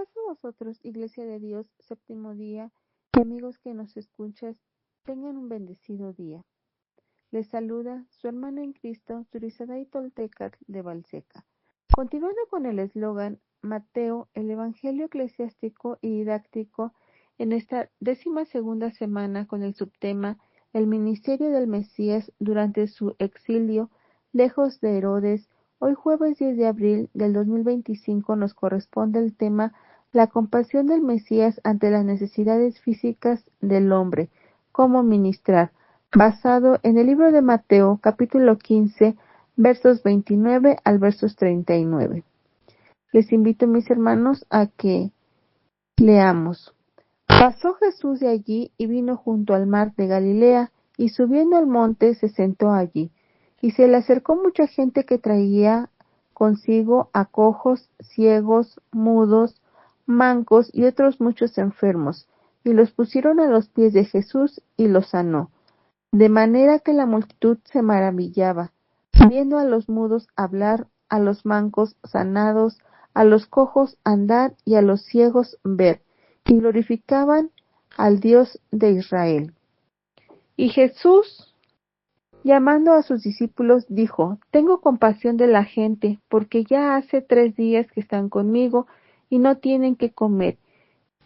paz a vosotros, Iglesia de Dios, séptimo día, y amigos que nos escuchas, tengan un bendecido día. Les saluda su hermana en Cristo, Turisadai Toltecat de Valseca. Continuando con el eslogan Mateo, el Evangelio eclesiástico y didáctico, en esta 12ª semana con el subtema El ministerio del Mesías durante su exilio, lejos de Herodes. Hoy jueves 10 de abril del 2025 nos corresponde el tema La compasión del Mesías ante las necesidades físicas del hombre, cómo ministrar, basado en el libro de Mateo, capítulo 15, versos 29 al versos 39. Les invito, mis hermanos, a que leamos. Pasó Jesús de allí y vino junto al mar de Galilea, y subiendo al monte se sentó allí. Y se le acercó mucha gente que traía consigo a cojos, ciegos, mudos, mancos y otros muchos enfermos, y los pusieron a los pies de Jesús y los sanó. De manera que la multitud se maravillaba, viendo a los mudos hablar, a los mancos sanados, a los cojos andar y a los ciegos ver, y glorificaban al Dios de Israel. Y Jesús, llamando a sus discípulos, dijo: Tengo compasión de la gente, porque ya hace 3 días que están conmigo y no tienen que comer,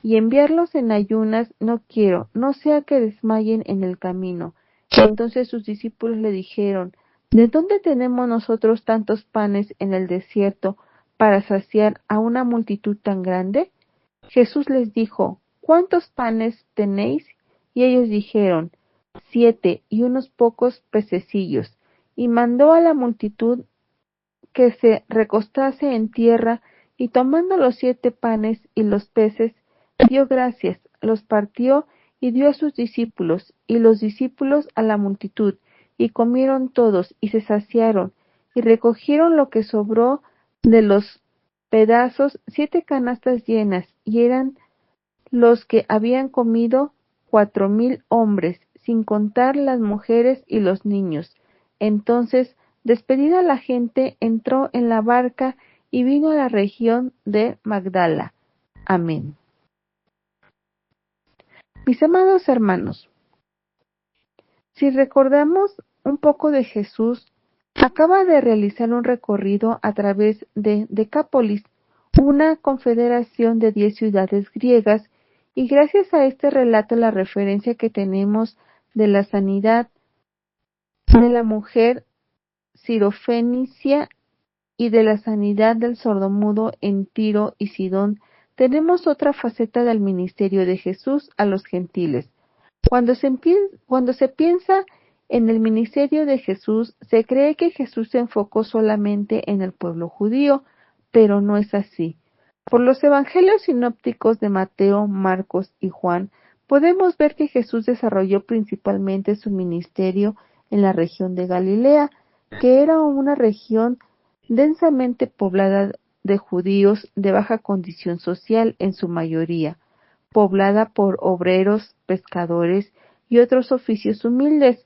y enviarlos en ayunas no quiero, no sea que desmayen en el camino. Entonces sus discípulos le dijeron: ¿De dónde tenemos nosotros tantos panes en el desierto para saciar a una multitud tan grande? Jesús les dijo: ¿Cuántos panes tenéis? Y ellos dijeron: 7 y unos pocos pececillos. Y mandó a la multitud que se recostase en tierra, y tomando los 7 panes y los peces, dio gracias, los partió y dio a sus discípulos, y los discípulos a la multitud, y comieron todos, y se saciaron, y recogieron lo que sobró de los pedazos, 7 canastas llenas, y eran los que habían comido 4,000 hombres, sin contar las mujeres y los niños. Entonces, despedida la gente, entró en la barca y vino a la región de Magdala. Amén. Mis amados hermanos, si recordamos un poco de Jesús, acaba de realizar un recorrido a través de Decápolis, una confederación de 10 ciudades griegas, y gracias a este relato la referencia que tenemos de la sanidad de la mujer sirofenicia y de la sanidad del sordomudo en Tiro y Sidón, tenemos otra faceta del ministerio de Jesús a los gentiles. Cuando se piensa en el ministerio de Jesús, se cree que Jesús se enfocó solamente en el pueblo judío, pero no es así. Por los evangelios sinópticos de Mateo, Marcos y Juan, podemos ver que Jesús desarrolló principalmente su ministerio en la región de Galilea, que era una región densamente poblada de judíos de baja condición social en su mayoría, poblada por obreros, pescadores y otros oficios humildes.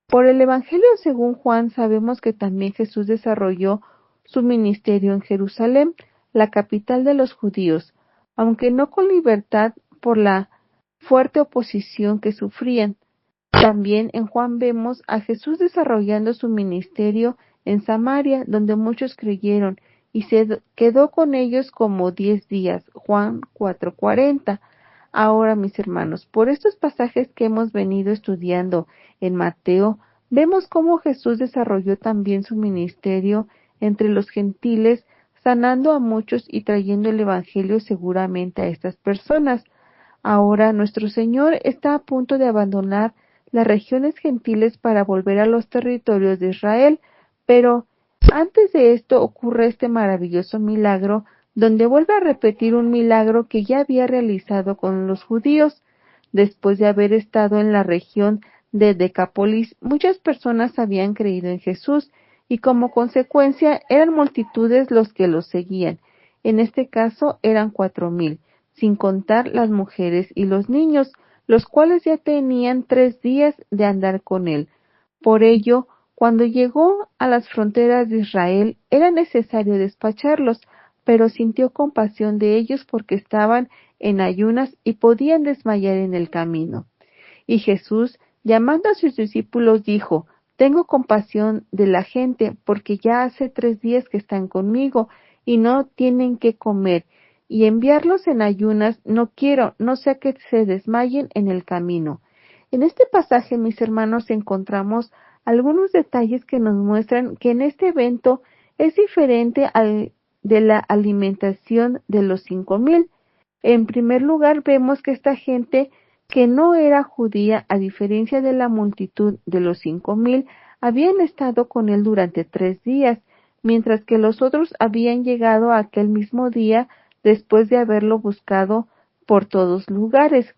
Por el Evangelio según Juan sabemos que también Jesús desarrolló su ministerio en Jerusalén, la capital de los judíos, aunque no con libertad por la fuerte oposición que sufrían. También en Juan vemos a Jesús desarrollando su ministerio en Samaria, donde muchos creyeron, y se quedó con ellos como 10 días. Juan 4:40. Ahora, mis hermanos, por estos pasajes que hemos venido estudiando en Mateo, vemos cómo Jesús desarrolló también su ministerio entre los gentiles, sanando a muchos y trayendo el Evangelio seguramente a estas personas. Ahora nuestro Señor está a punto de abandonar las regiones gentiles para volver a los territorios de Israel, pero antes de esto ocurre este maravilloso milagro, donde vuelve a repetir un milagro que ya había realizado con los judíos. Después de haber estado en la región de Decápolis, muchas personas habían creído en Jesús, y como consecuencia eran multitudes los que los seguían. En este caso eran 4,000, sin contar las mujeres y los niños, los cuales ya tenían 3 días de andar con él. Por ello, cuando llegó a las fronteras de Israel, era necesario despacharlos, pero sintió compasión de ellos porque estaban en ayunas y podían desmayar en el camino. Y Jesús, llamando a sus discípulos, dijo: Tengo compasión de la gente, porque ya hace 3 días que están conmigo y no tienen qué comer, y enviarlos en ayunas no quiero, no sea que se desmayen en el camino. En este pasaje, mis hermanos, encontramos algunos detalles que nos muestran que en este evento es diferente al de la alimentación de los 5,000. En primer lugar, vemos que esta gente que no era judía, a diferencia de la multitud de los 5,000, habían estado con él durante 3 días, mientras que los otros habían llegado aquel mismo día después de haberlo buscado por todos lugares.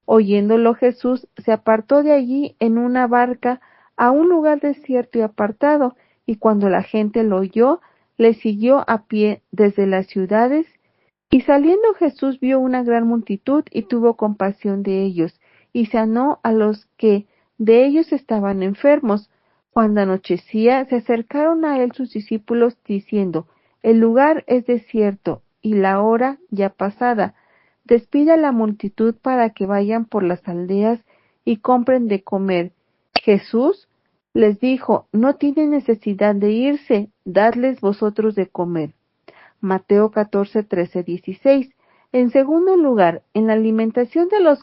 Oyéndolo, Jesús se apartó de allí en una barca a un lugar desierto y apartado, y cuando la gente lo oyó, le siguió a pie desde las ciudades. Y saliendo Jesús vio una gran multitud y tuvo compasión de ellos, y sanó a los que de ellos estaban enfermos. Cuando anochecía, se acercaron a él sus discípulos, diciendo: El lugar es desierto, y la hora ya pasada. Despida a la multitud para que vayan por las aldeas y compren de comer. Jesús les dijo: No tienen necesidad de irse, dadles vosotros de comer. Mateo 14, 13, 16. En segundo lugar, en la alimentación de los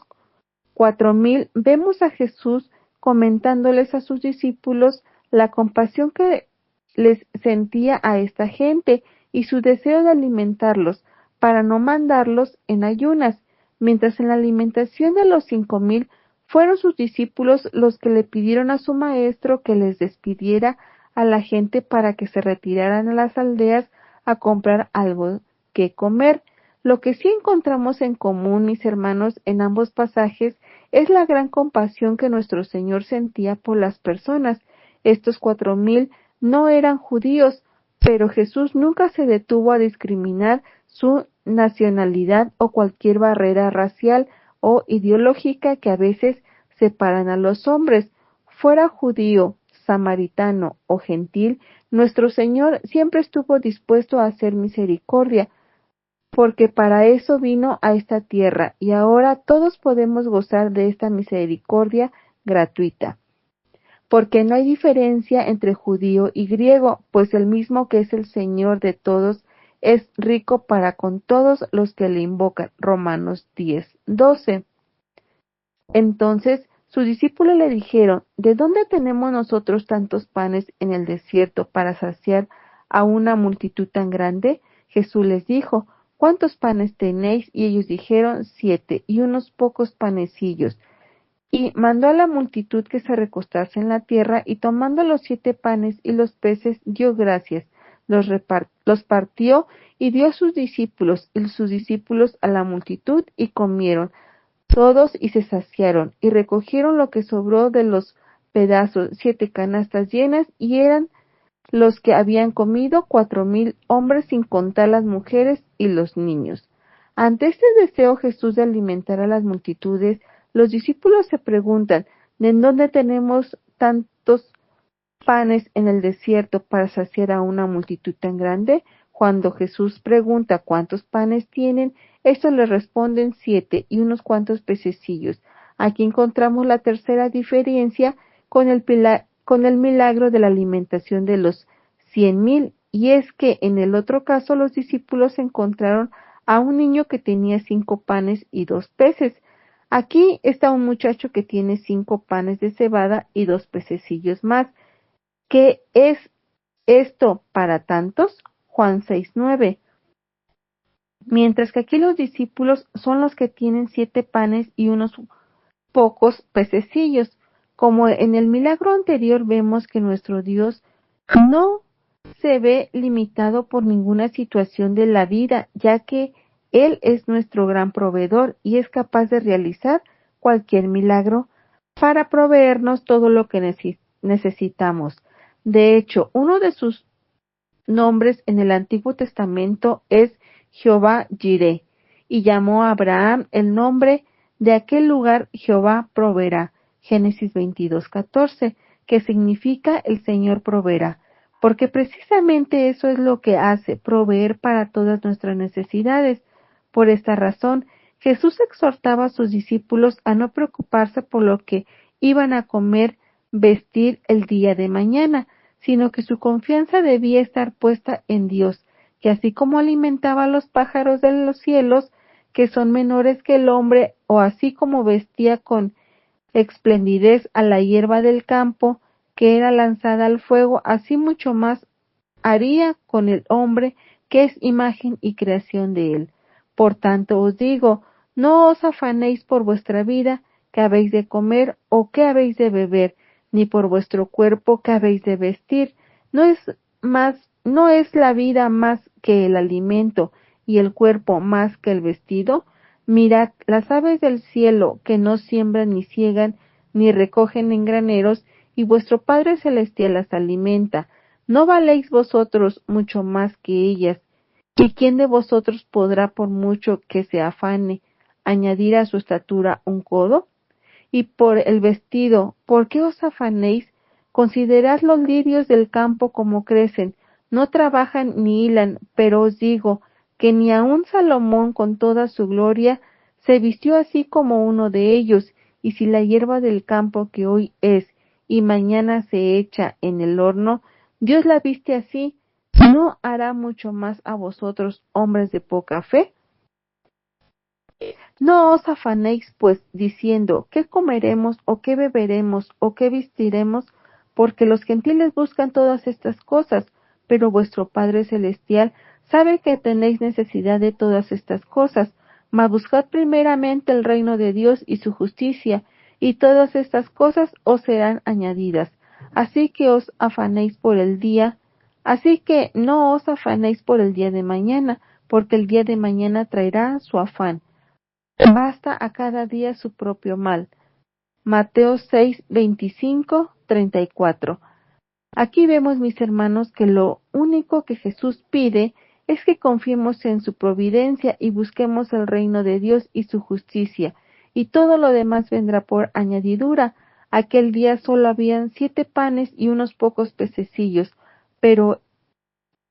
4,000, vemos a Jesús comentándoles a sus discípulos la compasión que les sentía a esta gente y su deseo de alimentarlos para no mandarlos en ayunas, mientras en la alimentación de los 5,000 fueron sus discípulos los que le pidieron a su maestro que les despidiera a la gente para que se retiraran a las aldeas a comprar algo que comer. Lo que sí encontramos en común, mis hermanos, en ambos pasajes es la gran compasión que nuestro Señor sentía por las personas. Estos 4,000 no eran judíos, pero Jesús nunca se detuvo a discriminar su nacionalidad o cualquier barrera racial o ideológica que a veces separan a los hombres. Fuera judío, samaritano o gentil, nuestro Señor siempre estuvo dispuesto a hacer misericordia, porque para eso vino a esta tierra, y ahora todos podemos gozar de esta misericordia gratuita. Porque no hay diferencia entre judío y griego, pues el mismo que es el Señor de todos es rico para con todos los que le invocan. Romanos 10, 12. Entonces sus discípulos le dijeron: ¿De dónde tenemos nosotros tantos panes en el desierto para saciar a una multitud tan grande? Jesús les dijo: ¿Cuántos panes tenéis? Y ellos dijeron: 7, y unos pocos panecillos. Y mandó a la multitud que se recostase en la tierra, y tomando los 7 panes y los peces, dio gracias, los partió y dio a sus discípulos, y sus discípulos a la multitud, y comieron todos y se saciaron, y recogieron lo que sobró de los pedazos, 7 canastas llenas, y eran los que habían comido 4,000 hombres, sin contar las mujeres y los niños. Ante este deseo Jesús de alimentar a las multitudes, los discípulos se preguntan: ¿de dónde tenemos tantos panes en el desierto para saciar a una multitud tan grande? Cuando Jesús pregunta cuántos panes tienen, estos le responden 7 y unos cuantos pececillos. Aquí encontramos la tercera diferencia con el milagro de la alimentación de los 100,000, y es que en el otro caso los discípulos encontraron a un niño que tenía 5 panes y 2 peces. Aquí está un muchacho que tiene 5 panes de cebada y 2 pececillos más. ¿Qué es esto para tantos? Juan 6:9. Mientras que aquí los discípulos son los que tienen 7 panes y unos pocos pececillos. Como en el milagro anterior, vemos que nuestro Dios no se ve limitado por ninguna situación de la vida, ya que Él es nuestro gran proveedor y es capaz de realizar cualquier milagro para proveernos todo lo que necesitamos. De hecho, uno de sus nombres en el Antiguo Testamento es Jehová Jireh, y llamó a Abraham el nombre de aquel lugar Jehová proveerá, Génesis 22:14, que significa el Señor proveerá. porque precisamente eso es lo que hace, proveer para todas nuestras necesidades. Por esta razón, Jesús exhortaba a sus discípulos a no preocuparse por lo que iban a comer, vestir el día de mañana, sino que su confianza debía estar puesta en Dios, que así como alimentaba a los pájaros de los cielos, que son menores que el hombre, o así como vestía con esplendidez a la hierba del campo, que era lanzada al fuego, así mucho más haría con el hombre, que es imagen y creación de él. Por tanto os digo, no os afanéis por vuestra vida, qué habéis de comer o qué habéis de beber, ni por vuestro cuerpo, qué habéis de vestir. No es la vida más que el alimento, y el cuerpo más que el vestido. Mirad las aves del cielo, que no siembran ni siegan, ni recogen en graneros, y vuestro Padre celestial las alimenta. ¿No valéis vosotros mucho más que ellas? ¿Y quién de vosotros podrá, por mucho que se afane, añadir a su estatura un codo? Y por el vestido, ¿por qué os afanéis? Considerad los lirios del campo como crecen, no trabajan ni hilan, pero os digo que ni aun Salomón con toda su gloria se vistió así como uno de ellos. Y si la hierba del campo que hoy es y mañana se echa en el horno, Dios la viste así, ¿no hará mucho más a vosotros, hombres de poca fe? No os afanéis, pues, diciendo, ¿qué comeremos, o qué beberemos, o qué vestiremos? Porque los gentiles buscan todas estas cosas, pero vuestro Padre Celestial sabe que tenéis necesidad de todas estas cosas. Mas buscad primeramente el reino de Dios y su justicia, y todas estas cosas os serán añadidas. Así que no os afanéis por el día de mañana, porque el día de mañana traerá su afán. Basta a cada día su propio mal. Mateo 6, 25, 34. Aquí vemos, mis hermanos, que lo único que Jesús pide es que confiemos en su providencia y busquemos el reino de Dios y su justicia, y todo lo demás vendrá por añadidura. Aquel día solo habían 7 panes y unos pocos pececillos, pero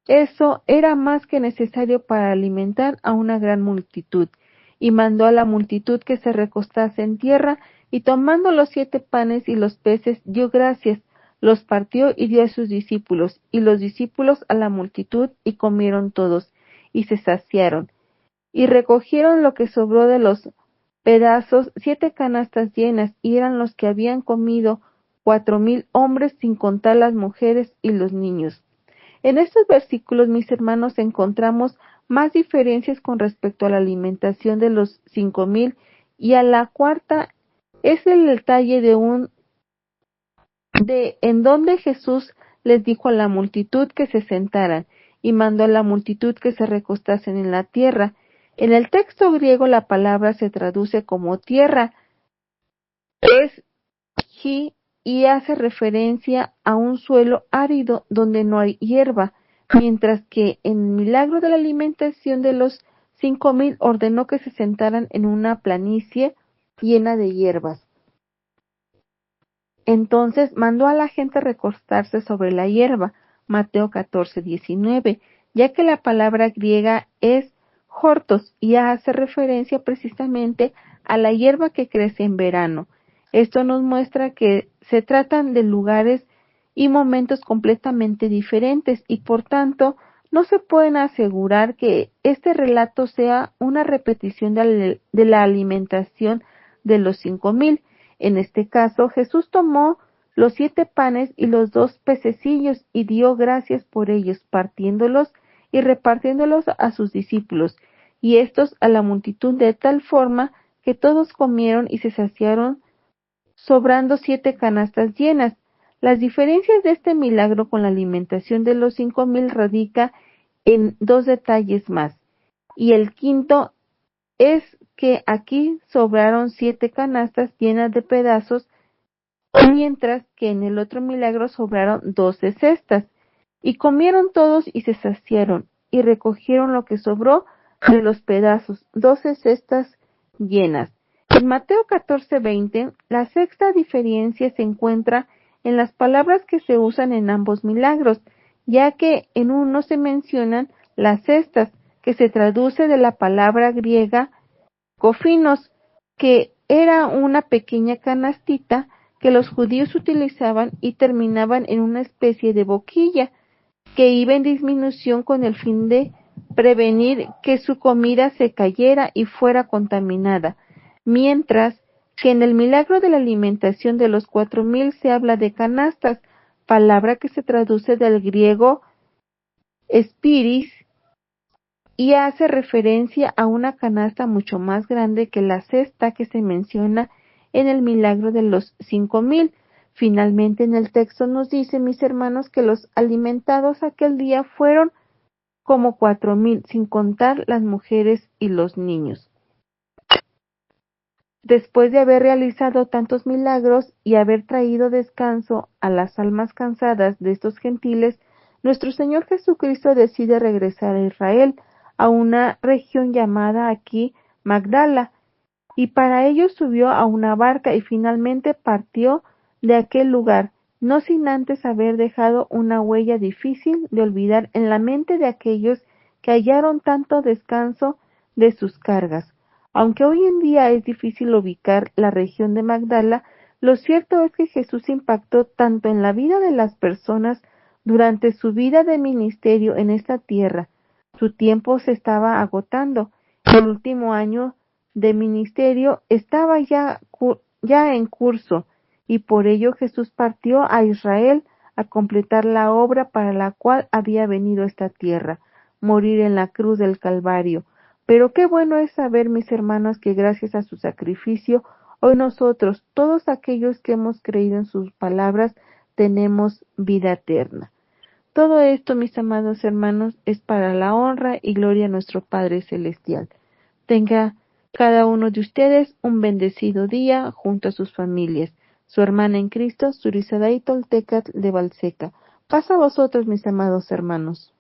eso era más que necesario para alimentar a una gran multitud. Y mandó a la multitud que se recostase en tierra, y tomando los 7 panes y los peces, dio gracias, los partió y dio a sus discípulos, y los discípulos a la multitud, y comieron todos, y se saciaron. Y recogieron lo que sobró de los pedazos, 7 canastas llenas, y eran los que habían comido 4,000 hombres, sin contar las mujeres y los niños. En estos versículos, mis hermanos, encontramos más diferencias con respecto a la alimentación de los 5,000, y a la cuarta es el detalle en donde Jesús les dijo a la multitud que se sentaran, y mandó a la multitud que se recostasen en la tierra. En el texto griego la palabra se traduce como tierra, es ji, y hace referencia a un suelo árido donde no hay hierba, mientras que en el milagro de la alimentación de los 5,000 ordenó que se sentaran en una planicie llena de hierbas. Entonces mandó a la gente recostarse sobre la hierba, Mateo 14:19, ya que la palabra griega es hortos y hace referencia precisamente a la hierba que crece en verano. Esto nos muestra que se tratan de lugares y momentos completamente diferentes, y por tanto no se pueden asegurar que este relato sea una repetición de la alimentación de los 5,000. En este caso, Jesús tomó los 7 panes y los 2 pececillos y dio gracias por ellos, partiéndolos y repartiéndolos a sus discípulos, y estos a la multitud, de tal forma que todos comieron y se saciaron, sobrando 7 canastas llenas. Las diferencias de este milagro con la alimentación de los 5,000 radica en 2 detalles más, y el quinto es que aquí sobraron 7 canastas llenas de pedazos, mientras que en el otro milagro sobraron 12 cestas. Y comieron todos y se saciaron, y recogieron lo que sobró de los pedazos, 12 cestas llenas. En Mateo 14:20, la sexta diferencia se encuentra en las palabras que se usan en ambos milagros, ya que en uno se mencionan las cestas, que se traduce de la palabra griega cofinos, que era una pequeña canastita que los judíos utilizaban y terminaban en una especie de boquilla que iba en disminución con el fin de prevenir que su comida se cayera y fuera contaminada, mientras que en el milagro de la alimentación de los 4000 se habla de canastas, palabra que se traduce del griego spiris y hace referencia a una canasta mucho más grande que la cesta que se menciona en el milagro de los 5000. Finalmente en el texto nos dice, mis hermanos, que los alimentados aquel día fueron como 4000, sin contar las mujeres y los niños. Después de haber realizado tantos milagros y haber traído descanso a las almas cansadas de estos gentiles, nuestro Señor Jesucristo decide regresar a Israel, a una región llamada aquí Magdala, y para ello subió a una barca y finalmente partió de aquel lugar, no sin antes haber dejado una huella difícil de olvidar en la mente de aquellos que hallaron tanto descanso de sus cargas. Aunque hoy en día es difícil ubicar la región de Magdala, lo cierto es que Jesús impactó tanto en la vida de las personas durante su vida de ministerio en esta tierra. Su tiempo se estaba agotando. El último año de ministerio estaba ya en curso, y por ello Jesús partió a Israel a completar la obra para la cual había venido a esta tierra, morir en la cruz del Calvario. Pero qué bueno es saber, mis hermanos, que gracias a su sacrificio, hoy nosotros, todos aquellos que hemos creído en sus palabras, tenemos vida eterna. Todo esto, mis amados hermanos, es para la honra y gloria de nuestro Padre Celestial. Tenga cada uno de ustedes un bendecido día junto a sus familias. Su hermana en Cristo, Surizadaí Toltecat de Balseca. Paz a vosotros, mis amados hermanos.